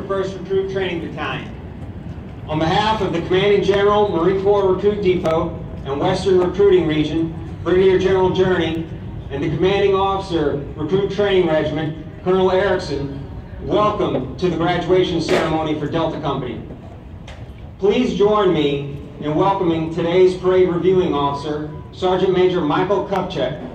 101st Recruit Training Battalion. On behalf of the Commanding General, Marine Corps Recruit Depot and Western Recruiting Region, Brigadier General Journey, and the Commanding Officer, Recruit Training Regiment, Colonel Erickson, welcome to the graduation ceremony for Delta Company. Please join me in welcoming today's parade reviewing officer, Sergeant Major Michael Kupchak.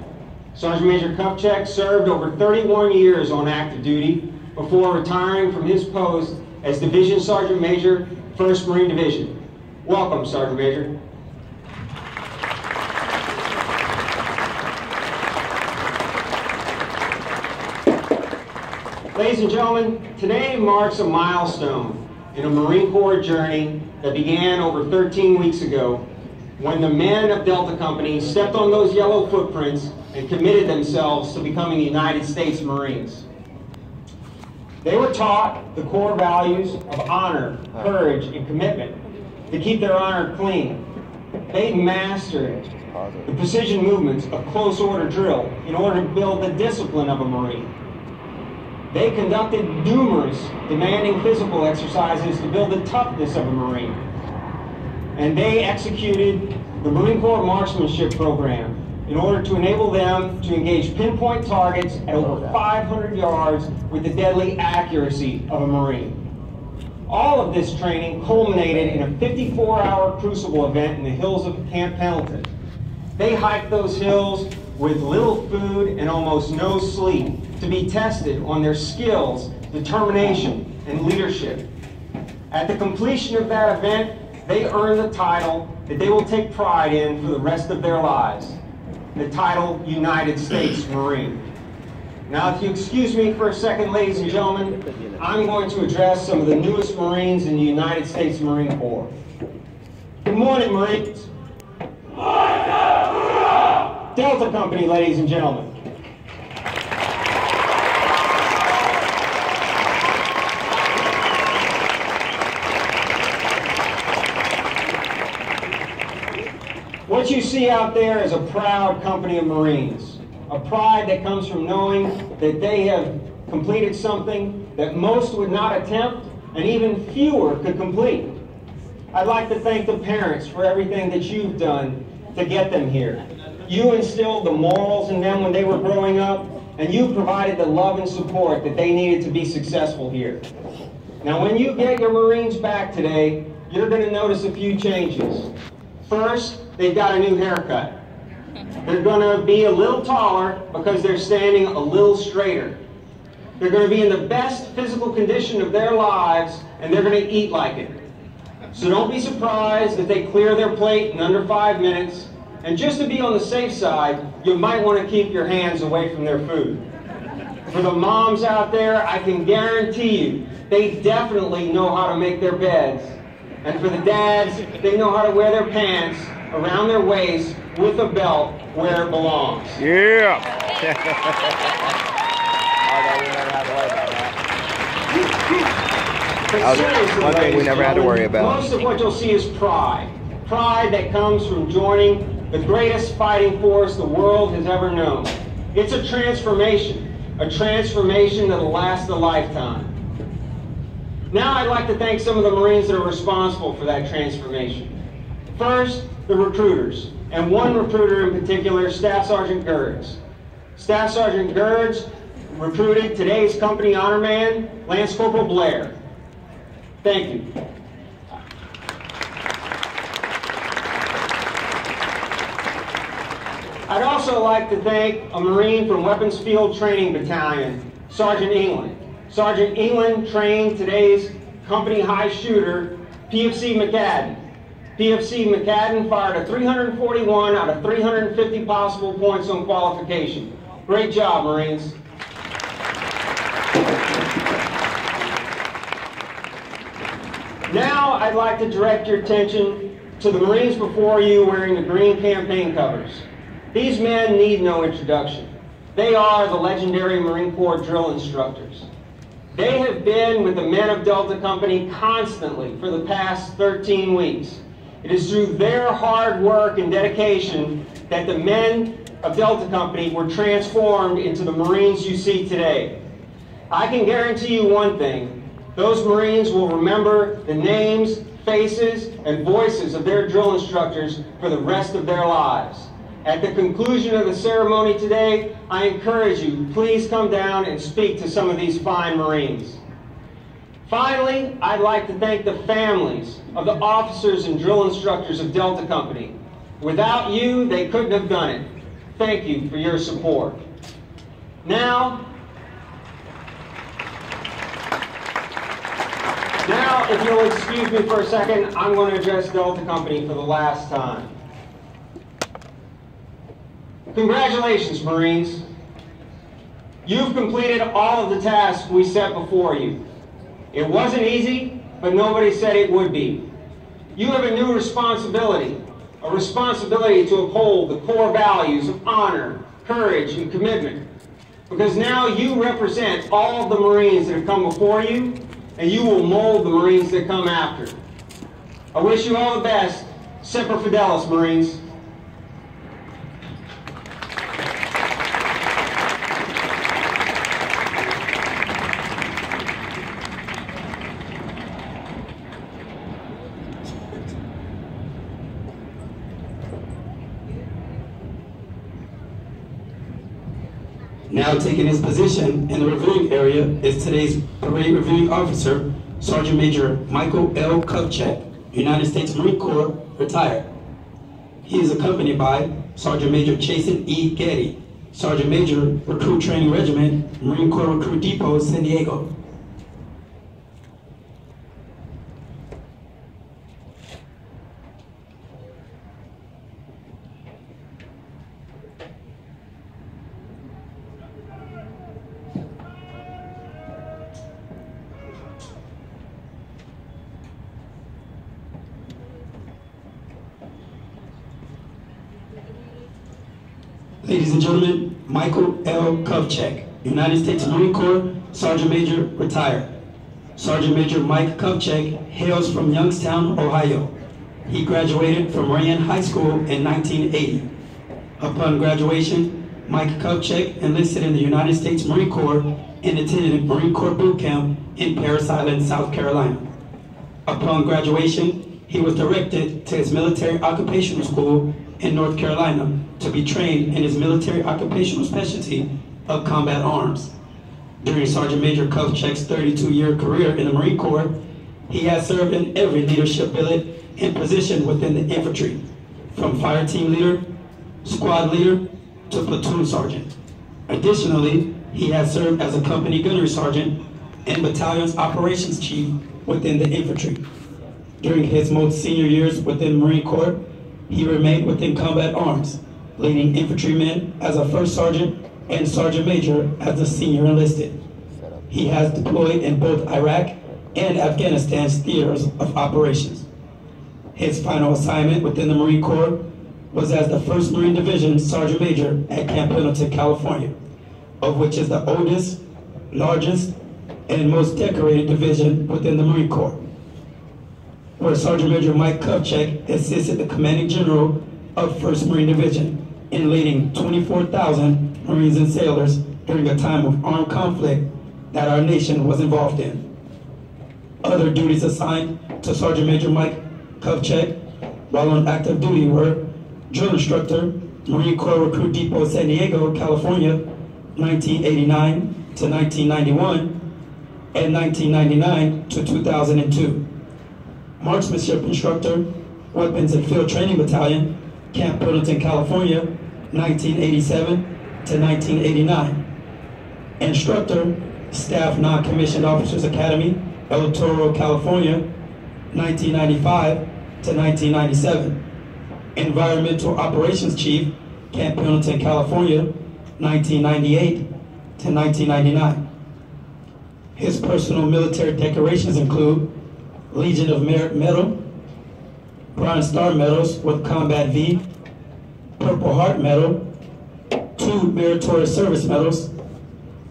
Sergeant Major Kupchak served over 31 years on active duty before retiring from his post as Division Sergeant Major, 1st Marine Division. Welcome, Sergeant Major. Ladies and gentlemen, today marks a milestone in a Marine Corps journey that began over 13 weeks ago when the men of Delta Company stepped on those yellow footprints and committed themselves to becoming United States Marines. They were taught the core values of honor, courage, and commitment to keep their honor clean. They mastered the precision movements of close order drill in order to build the discipline of a Marine. They conducted numerous demanding physical exercises to build the toughness of a Marine. And they executed the Marine Corps Marksmanship Program in order to enable them to engage pinpoint targets at over 500 yards with the deadly accuracy of a Marine. All of this training culminated in a 54-hour crucible event in the hills of Camp Pendleton. They hiked those hills with little food and almost no sleep to be tested on their skills, determination, and leadership. At the completion of that event, they earned the title that they will take pride in for the rest of their lives, the title United States Marine. Now, if you excuse me for a second, ladies and gentlemen, I'm going to address some of the newest Marines in the United States Marine Corps. Good morning, Marines. Delta Company, ladies and gentlemen. What you see out there is a proud company of Marines, a pride that comes from knowing that they have completed something that most would not attempt and even fewer could complete. I'd like to thank the parents for everything that you've done to get them here. You instilled the morals in them when they were growing up, and you provided the love and support that they needed to be successful here. Now, when you get your Marines back today, you're going to notice a few changes. First, they've got a new haircut. They're going to be a little taller because they're standing a little straighter. They're going to be in the best physical condition of their lives, and they're going to eat like it. So don't be surprised if they clear their plate in under 5 minutes. And just to be on the safe side, you might want to keep your hands away from their food. For the moms out there, I can guarantee you, they definitely know how to make their beds. And for the dads, they know how to wear their pants around their waist with a belt where it belongs. Yeah! One thing we never had to worry about. Most of what you'll see is pride. Pride that comes from joining the greatest fighting force the world has ever known. It's a transformation that'll last a lifetime. Now I'd like to thank some of the Marines that are responsible for that transformation. First, the recruiters, and one recruiter in particular, Staff Sergeant Gerds. Staff Sergeant Gerds recruited today's company honor man, Lance Corporal Blair. Thank you. I'd also like to thank a Marine from Weapons Field Training Battalion, Sergeant England. Sergeant England trained today's company high shooter, PFC McCadden. PFC McCadden fired a 341 out of 350 possible points on qualification. Great job, Marines. Now I'd like to direct your attention to the Marines before you wearing the green campaign covers. These men need no introduction. They are the legendary Marine Corps drill instructors. They have been with the men of Delta Company constantly for the past 13 weeks. It is through their hard work and dedication that the men of Delta Company were transformed into the Marines you see today. I can guarantee you one thing. those Marines will remember the names, faces, and voices of their drill instructors for the rest of their lives. At the conclusion of the ceremony today, I encourage you, please come down and speak to some of these fine Marines. Finally, I'd like to thank the families of the officers and drill instructors of Delta Company. Without you, they couldn't have done it. Thank you for your support. Now, if you'll excuse me for a second, I'm going to address Delta Company for the last time. Congratulations, Marines. You've completed all of the tasks we set before you. It wasn't easy, but nobody said it would be. You have a new responsibility, a responsibility to uphold the core values of honor, courage, and commitment. Because now you represent all of the Marines that have come before you, and you will mold the Marines that come after. I wish you all the best. Semper Fidelis, Marines. Now taking his position in the reviewing area is today's parade reviewing officer, Sergeant Major Michael L. Kovchek, United States Marine Corps, retired. He is accompanied by Sergeant Major Chasen E. Getty, Sergeant Major, Recruit Training Regiment, Marine Corps Recruit Depot, San Diego. Ladies and gentlemen, Michael L. Kovchek, United States Marine Corps, Sergeant Major, retired. Sergeant Major Mike Kovchek hails from Youngstown, Ohio. He graduated from Marian High School in 1980. Upon graduation, Mike Kovchek enlisted in the United States Marine Corps and attended Marine Corps boot camp in Parris Island, South Carolina. Upon graduation, he was directed to his military occupational school in North Carolina to be trained in his military occupational specialty of combat arms. During Sergeant Major Kovchek's 32-year career in the Marine Corps, he has served in every leadership billet and position within the infantry, from fire team leader, squad leader, to platoon sergeant. Additionally, he has served as a company gunnery sergeant and battalion's operations chief within the infantry. During his most senior years within the Marine Corps, he remained within combat arms, leading infantrymen as a first sergeant and sergeant major as a senior enlisted. He has deployed in both Iraq and Afghanistan's theaters of operations. His final assignment within the Marine Corps was as the 1st Marine Division Sergeant Major at Camp Pendleton, California, of which is the oldest, largest, and most decorated division within the Marine Corps, where Sergeant Major Mike Kovchek assisted the Commanding General of 1st Marine Division in leading 24,000 Marines and sailors during a time of armed conflict that our nation was involved in. Other duties assigned to Sergeant Major Mike Kovchek while on active duty were drill instructor, Marine Corps Recruit Depot, San Diego, California, 1989 to 1991, and 1999 to 2002. Marksmanship instructor, Weapons and Field Training Battalion, Camp Pendleton, California, 1987 to 1989. Instructor, Staff Non-Commissioned Officers Academy, El Toro, California, 1995 to 1997. Environmental Operations Chief, Camp Pendleton, California, 1998 to 1999. His personal military decorations include Legion of Merit Medal, Bronze Star Medals with Combat V, Purple Heart Medal, 2 Meritorious Service Medals,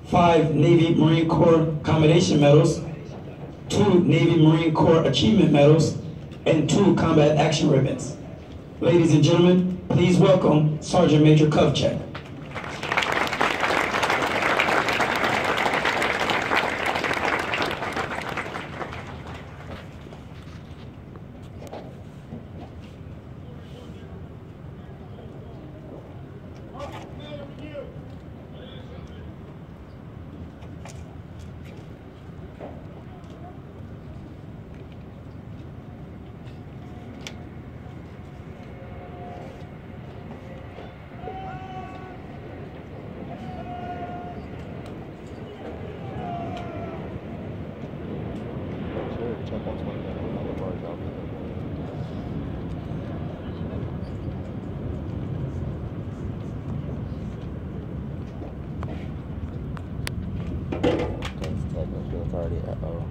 5 Navy Marine Corps Commendation Medals, 2 Navy Marine Corps Achievement Medals, and 2 Combat Action Ribbons. Ladies and gentlemen, please welcome Sergeant Major Kovchek. It's already at O.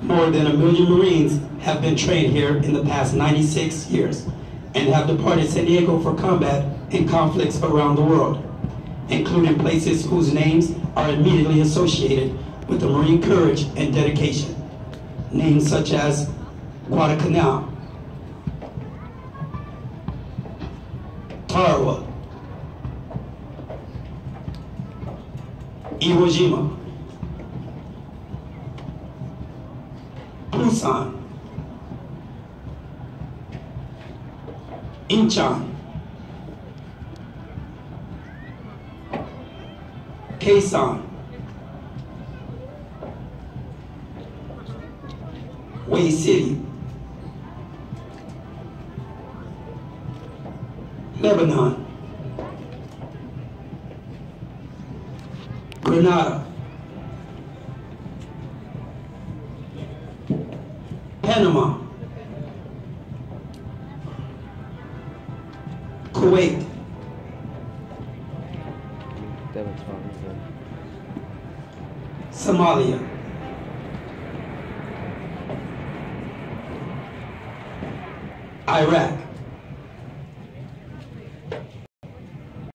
More than 1 million Marines have been trained here in the past 96 years and have departed San Diego for combat in conflicts around the world, including places whose names are immediately associated with the Marine courage and dedication. Names such as Guadalcanal, Tarawa, Iwo Jima, Busan, Incheon, Quezon, Way City, Lebanon, Grenada, Panama, Kuwait, Somalia, Iraq,